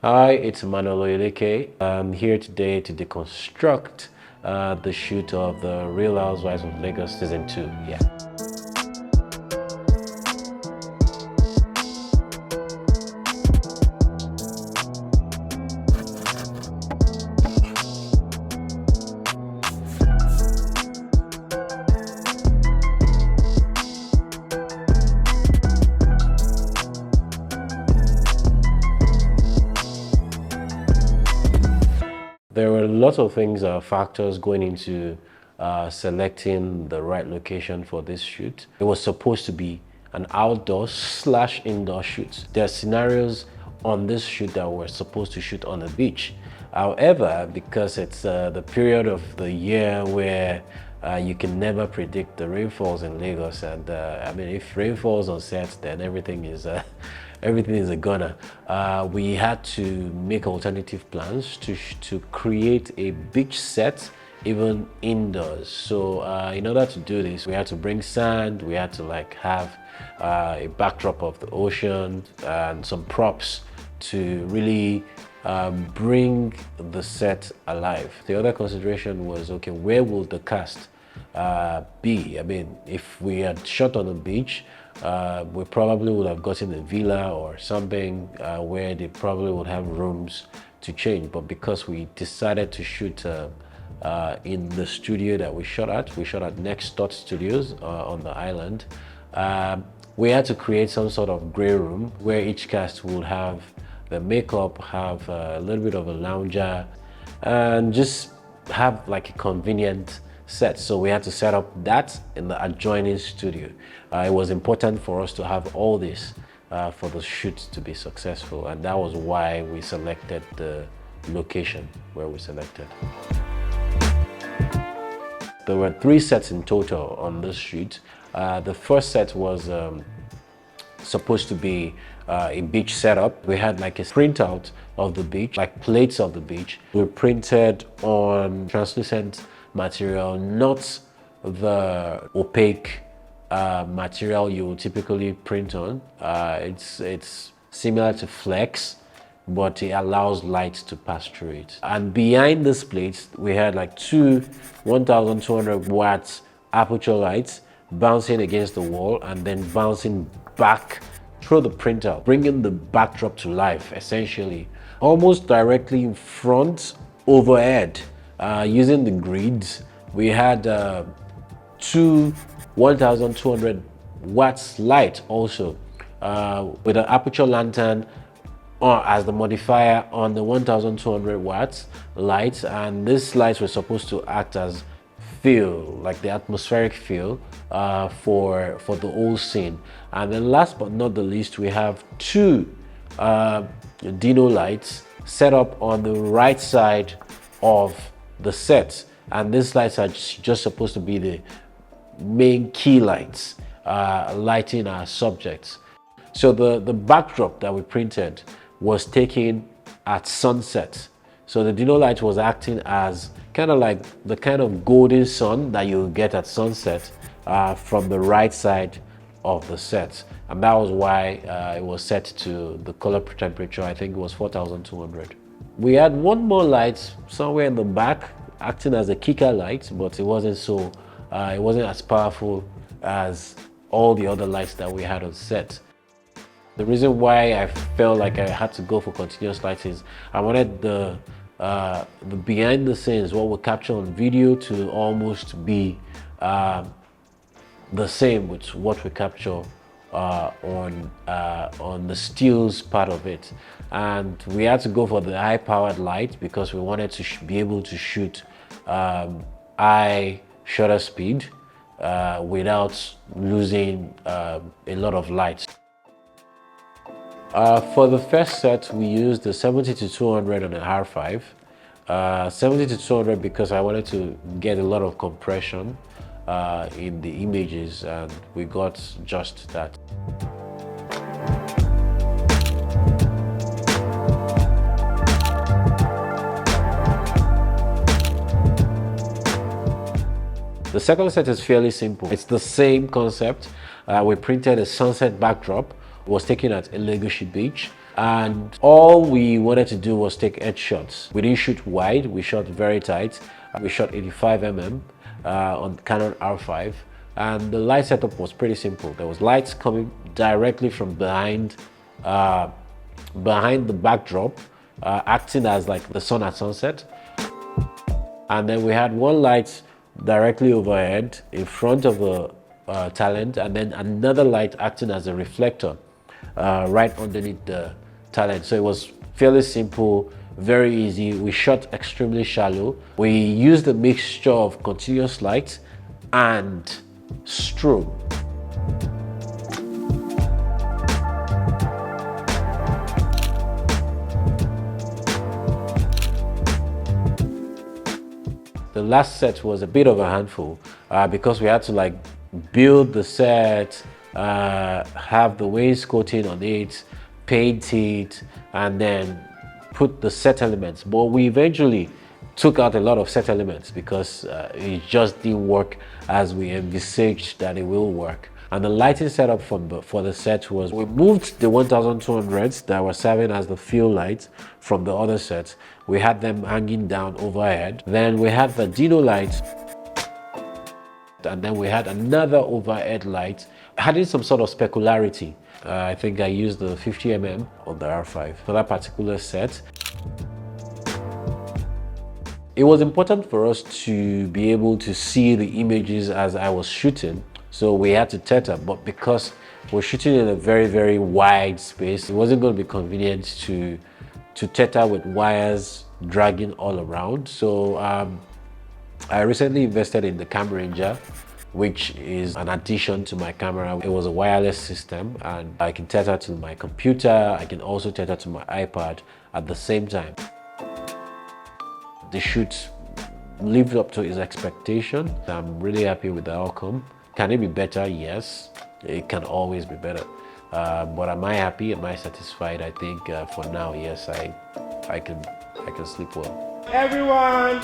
Hi, it's Emmanuel Oyeleke. I'm here today to deconstruct the shoot of the Real Housewives of Lagos Season 2. Yeah. There were lots of things, factors going into selecting the right location for this shoot. It was supposed to be an outdoor slash indoor shoot. There are scenarios on this shoot that we're supposed to shoot on the beach. However, because it's the period of the year where you can never predict the rainfalls in Lagos, and I mean, if rain falls on set, then everything is everything is a goner. We had to make alternative plans to create a beach set even indoors. So in order to do this, we had to bring sand, we had to like have a backdrop of the ocean and some props to really bring the set alive. The other consideration was, okay, where will the cast be? I mean, if we had shot on the beach, we probably would have gotten a villa or something where they probably would have rooms to change. But because we decided to shoot in the studio that we shot at Next Dot Studios on the island, we had to create some sort of grey room where each cast would have the makeup, have a little bit of a lounger, and just have like a convenient set. So we had to set up that in the adjoining studio. It was important for us to have all this for the shoot to be successful, and that was why we selected the location where we selected. There were 3 sets in total on this shoot. The first set was supposed to be a beach setup. We had like a printout of the beach, like plates of the beach. We printed on translucent material, not the opaque material you would typically print on. It's similar to flex, but it allows light to pass through it. And behind this plate, we had like 2 1200 watts aperture lights bouncing against the wall and then bouncing back through the printer, bringing the backdrop to life, essentially. Almost directly in front, overhead, using the grids, we had 2 1200 watts light also, with an aperture lantern as the modifier on the 1200 watts lights, and these lights were supposed to act as feel, like the atmospheric feel for the whole scene. And then last but not the least, we have 2 Dino lights set up on the right side of the set, and these lights are just supposed to be the main key lights lighting our subjects. So the backdrop that we printed was taken at sunset. So the Dino light was acting as kind of like the kind of golden sun that you get at sunset from the right side of the set. And that was why it was set to the color temperature. I think it was 4200. We had one more light somewhere in the back acting as a kicker light, but it wasn't as powerful as all the other lights that we had on set. The reason why I felt like I had to go for continuous lights is I wanted the behind the scenes, what we capture on video, to almost be the same with what we capture on the stills part of it. And we had to go for the high-powered light because we wanted to be able to shoot high shutter speed without losing a lot of light. For the first set, we used the 70-200 on the R5. 70-200 because I wanted to get a lot of compression in the images, and we got just that. The second set is fairly simple. It's the same concept. We printed a sunset backdrop. It was taken at Oyeleke Beach, and all we wanted to do was take headshots. We didn't shoot wide, we shot very tight. We shot 85mm on Canon R5, and the light setup was pretty simple. There was lights coming directly from behind the backdrop, acting as like the sun at sunset. And then we had one light directly overhead in front of the talent, and then another light acting as a reflector right underneath the talent. So it was fairly simple, very easy. We shot extremely shallow. We used a mixture of continuous light and strobe. The last set was a bit of a handful because we had to like build the set, have the wainscoting on it, paint it, and then put the set elements. But we eventually took out a lot of set elements because it just didn't work as we envisaged that it will work. And the lighting setup for the set was, we moved the 1200s that were serving as the fill lights from the other sets. We had them hanging down overhead. Then we had the Dino lights. And then we had another overhead light, adding some sort of specularity. I think I used the 50mm on the R5 for that particular set. It was important for us to be able to see the images as I was shooting. So we had to tether, but because we're shooting in a very, very wide space, it wasn't going to be convenient to tether with wires dragging all around. So I recently invested in the Cam Ranger, which is an addition to my camera. It was a wireless system, and I can tether to my computer. I can also tether to my iPad at the same time. The shoot lived up to his expectation. I'm really happy with the outcome. Can it be better? Yes, it can always be better. But am I happy? Am I satisfied? I think for now, yes, I can sleep well. Everyone,